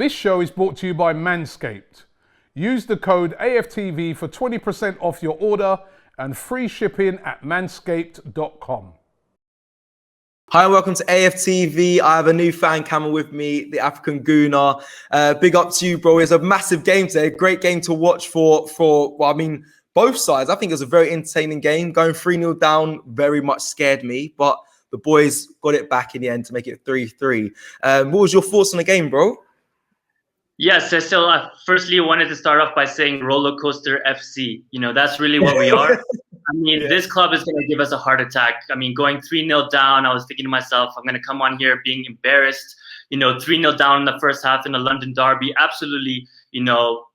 This show is brought to you by Manscaped. Use the code AFTV for 20% off your order and free shipping at manscaped.com. Hi and welcome to AFTV. I have a new fan camera with me, the African Gooner. Big up to you, bro. It's a massive game today. Great game to watch for both sides. I think it was a very entertaining game. Going 3-0 down very much scared me, but the boys got it back in the end to make it 3-3. What was your thoughts on the game, bro? Yes, Cecil, firstly, I wanted to start off by saying roller coaster FC. That's really what we are. This club is going to give us a heart attack. Going 3-0 down, I was thinking to myself, I'm going to come on here being embarrassed. 3-0 down in the first half in a London derby. Absolutely,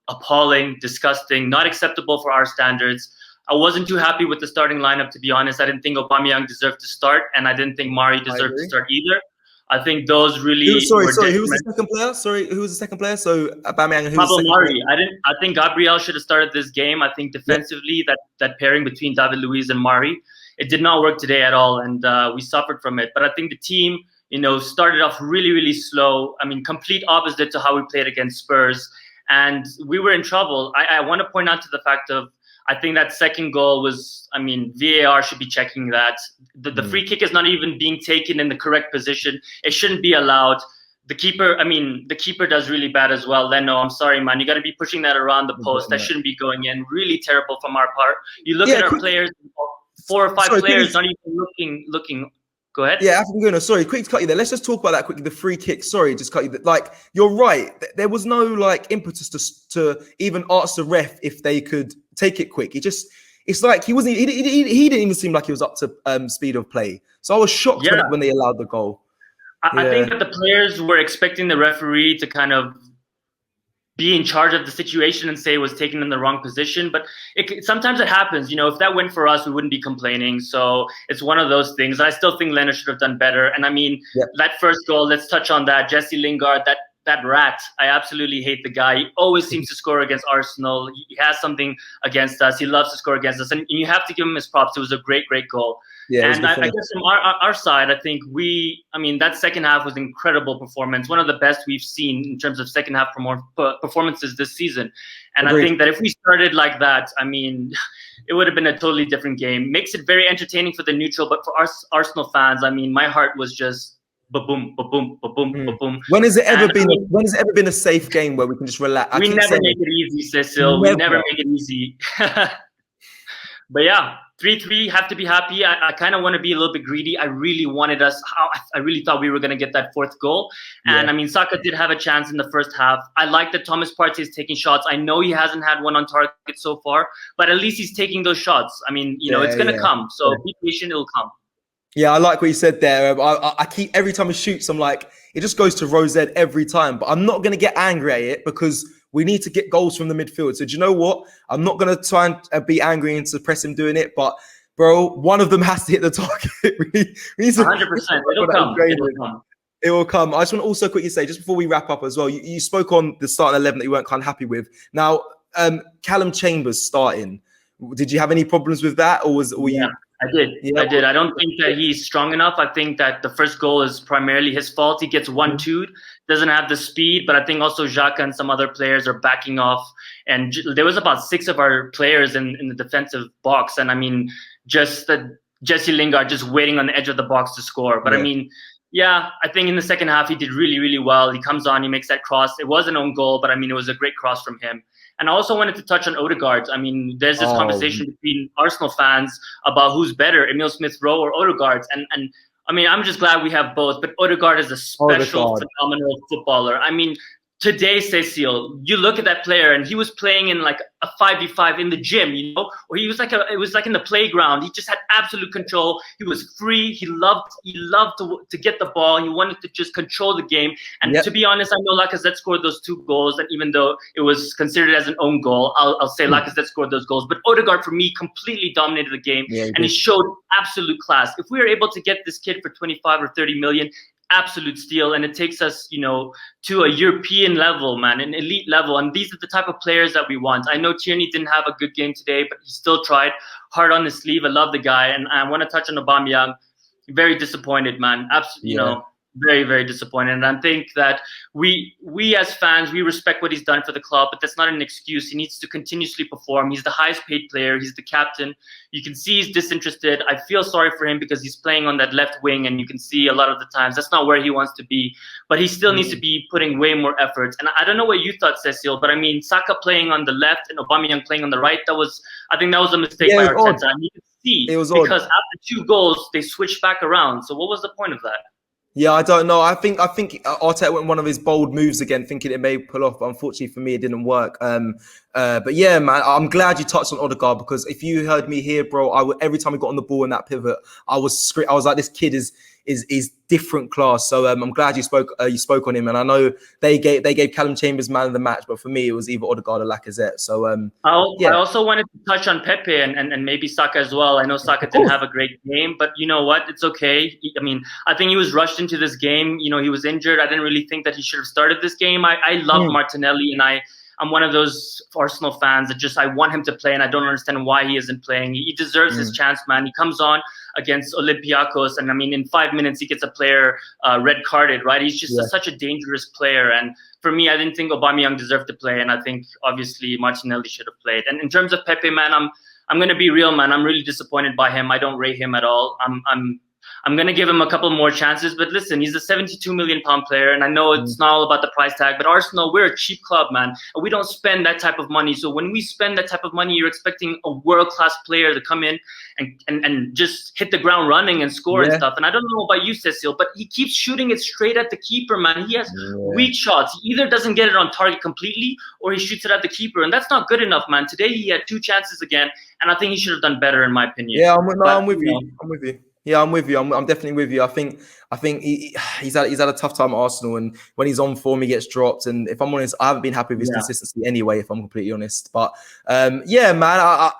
appalling, disgusting, not acceptable for our standards. I wasn't too happy with the starting lineup, to be honest. I didn't think Aubameyang deserved to start, and I didn't think Mari deserved to start either. I think those really. Sorry. Who was the second player? Who was the second player? So Aubameyang. Pablo Mari. I think Gabriel should have started this game. I think defensively that pairing between David Luiz and Mari, it did not work today at all, and we suffered from it. But I think the team, started off really, really slow. Complete opposite to how we played against Spurs, and we were in trouble. I want to point out to the fact of. I think that second goal was, VAR should be checking that. The free kick is not even being taken in the correct position. It shouldn't be allowed. The keeper does really bad as well. Leno, I'm sorry, man. You got to be pushing that around the post. That shouldn't be going in. Really terrible from our part. You look at our players, 4 or 5 players not even looking. Go ahead. Yeah, African Gooner. Sorry, quick to cut you there. Let's just talk about that quickly. The free kick. Sorry, just cut you. You're right. There was no impetus to even ask the ref if they could take it quick. It's like he wasn't. He didn't even seem like he was up to speed of play. So I was shocked when they allowed the goal. I think that the players were expecting the referee to kind of be in charge of the situation and say it was taken in the wrong position. But sometimes it happens. If that went for us, we wouldn't be complaining. So it's one of those things. I still think Leno should have done better. And that first goal, let's touch on that. Jesse Lingard, that rat, I absolutely hate the guy. He always seems to score against Arsenal. He has something against us. He loves to score against us. And you have to give him his props. It was a great, great goal. Yeah, and I guess from our side, I think that second half was an incredible performance. One of the best we've seen in terms of second half performances this season. And Agreed. I think that if we started like that, it would have been a totally different game. Makes it very entertaining for the neutral, but for us Arsenal fans, my heart was just ba-boom, ba-boom, ba-boom, ba-boom. When has it ever been a safe game where we can just relax? We never make it easy, Cecil. We never make it easy. But yeah. 3-3, have to be happy. I kind of want to be a little bit greedy. I really thought we were going to get that fourth goal. And Saka did have a chance in the first half. I like that Thomas Partey is taking shots. I know he hasn't had one on target so far, but at least he's taking those shots. It's going to come. So be patient, it'll come. Yeah, I like what you said there. I keep, every time he shoots, I'm like, it just goes to Rose every time. But I'm not going to get angry at it because we need to get goals from the midfield. So do you know what? I'm not going to try and be angry and suppress him doing it. But, bro, one of them has to hit the target. we need to 100%. It'll come. It will come. I just want to also quickly say, just before we wrap up as well, you spoke on the starting 11 that you weren't kind of happy with. Now, Callum Chambers starting. Did you have any problems with that? Or were you... I did. Yeah. I did. I don't think that he's strong enough. I think that the first goal is primarily his fault. He gets 1-2'd, doesn't have the speed, but I think also Xhaka and some other players are backing off. And there was about 6 of our players in the defensive box. And just Jesse Lingard just waiting on the edge of the box to score. But I think in the second half, he did really, really well. He comes on, he makes that cross. It was an own goal, but it was a great cross from him. And I also wanted to touch on Odegaard. There's this conversation between Arsenal fans about who's better, Emile Smith-Rowe or Odegaard. And I'm just glad we have both. But Odegaard is a special, phenomenal footballer. Today, Cecil, you look at that player and he was playing in like a 5v5 in the gym, or it was like in the playground. He just had absolute control. He was free. He loved to get the ball. He wanted to just control the game. And to be honest, I know Lacazette scored those 2 goals. And even though it was considered as an own goal, I'll say Lacazette scored those goals. But Odegaard, for me, completely dominated the game. And he showed absolute class. If we were able to get this kid for 25 or 30 million, absolute steal, and it takes us to a European level, man, an elite level. And these are the type of players that we want. I know Tierney didn't have a good game today, but he still tried hard on his sleeve. I love the guy. And I want to touch on Aubameyang. Very disappointed, man. Absolutely, very, very disappointed. And I think that we as fans, we respect what he's done for the club, but that's not an excuse. He needs to continuously perform. He's the highest paid player. He's the captain. You can see he's disinterested. I feel sorry for him because he's playing on that left wing, and you can see a lot of the times that's not where he wants to be. But he still needs to be putting way more effort. And I don't know what you thought, Cecil, but I mean, Saka playing on the left and Aubameyang playing on the right, I think that was a mistake by Arteta. And you can see because after 2 goals, they switched back around. So what was the point of that? Yeah, I don't know. I think Arteta went one of his bold moves again, thinking it may pull off. But unfortunately for me, it didn't work. But yeah, man, I'm glad you touched on Odegaard, because if you heard me here, bro, every time we got on the ball in that pivot, I was like, this kid is different class. So I'm glad you spoke on him. And I know they gave Callum Chambers man of the match, but for me, it was either Odegaard or Lacazette. So I also wanted to touch on Pepe and maybe Saka as well. I know Saka didn't have a great game, but you know what? It's okay. I mean, I think he was rushed into this game. You know, he was injured. I didn't really think that he should have started this game. I love Martinelli, and I'm one of those Arsenal fans that I want him to play, and I don't understand why he isn't playing. He deserves his chance, man. He comes on against Olympiacos, and I mean, in 5 minutes, he gets a player red carded, right? He's just such a dangerous player. And for me, I didn't think Aubameyang deserved to play, and I think obviously Martinelli should have played. And in terms of Pepe, man, I'm going to be real, man. I'm really disappointed by him. I don't rate him at all. I'm going to give him a couple more chances. But listen, he's a £72 million player. And I know it's not all about the price tag, but Arsenal, we're a cheap club, man. And we don't spend that type of money. So when we spend that type of money, you're expecting a world-class player to come in and just hit the ground running and score and stuff. And I don't know about you, Cecil, but he keeps shooting it straight at the keeper, man. He has weak shots. He either doesn't get it on target completely or he shoots it at the keeper. And that's not good enough, man. Today, he had 2 chances again. And I think he should have done better, in my opinion. Yeah, I'm with you. Yeah, I'm with you. I'm definitely with you. I think he's had a tough time at Arsenal, and when he's on form, he gets dropped. And if I'm honest, I haven't been happy with his consistency anyway, if I'm completely honest. But yeah, man, I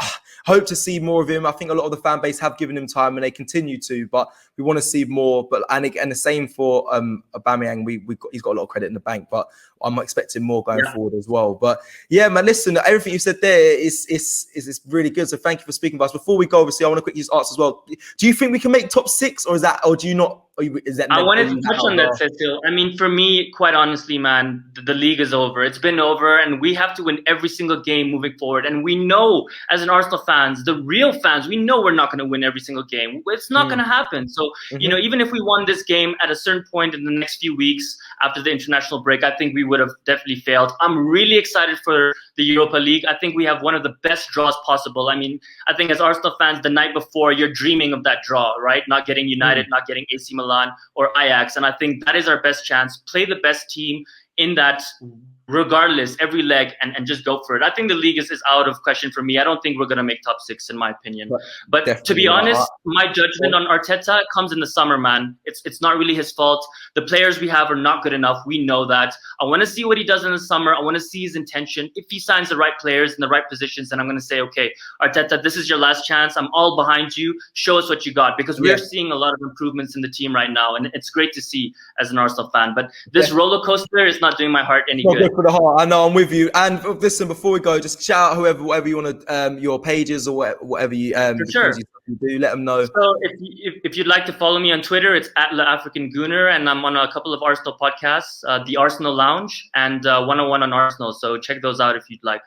hope to see more of him. I think a lot of the fan base have given him time, and they continue to. But we want to see more. But and the same for Aubameyang. He's got a lot of credit in the bank, but I'm expecting more going forward as well. But yeah, man, listen, everything you said there is really good. So thank you for speaking about us. Before we go, obviously, I want to quickly just ask as well. Do you think we can make top 6, or do you not? I wanted to touch on that, Cecil. I mean, for me, quite honestly, man, the league is over. It's been over, and we have to win every single game moving forward. And we know, as an Arsenal fans, the real fans, we know we're not going to win every single game. It's not going to happen. So, you know, even if we won this game at a certain point in the next few weeks after the international break, I think we would have definitely failed. I'm really excited for the Europa League. I think we have one of the best draws possible. I mean, I think as Arsenal fans, the night before, you're dreaming of that draw, right? Not getting United, not getting AC Milan or Ajax. And I think that is our best chance. Play the best team in that regardless, every leg, and just go for it. I think the league is out of question for me. I don't think we're going to make top 6, in my opinion. But to be honest, my judgment on Arteta comes in the summer, man. It's not really his fault. The players we have are not good enough. We know that. I want to see what he does in the summer. I want to see his intention. If he signs the right players in the right positions, then I'm going to say, okay, Arteta, this is your last chance. I'm all behind you. Show us what you got, because we're seeing a lot of improvements in the team right now, and it's great to see as an Arsenal fan. But this roller coaster is not doing my heart any good. For the heart. I know, I'm with you. And listen, before we go, just shout out whatever you want to, your pages or whatever you For sure. you do. Let them know. So if you'd like to follow me on Twitter, it's @LaAfricanGooner, and I'm on a couple of Arsenal podcasts, the Arsenal Lounge and 101 on Arsenal. So check those out if you'd like.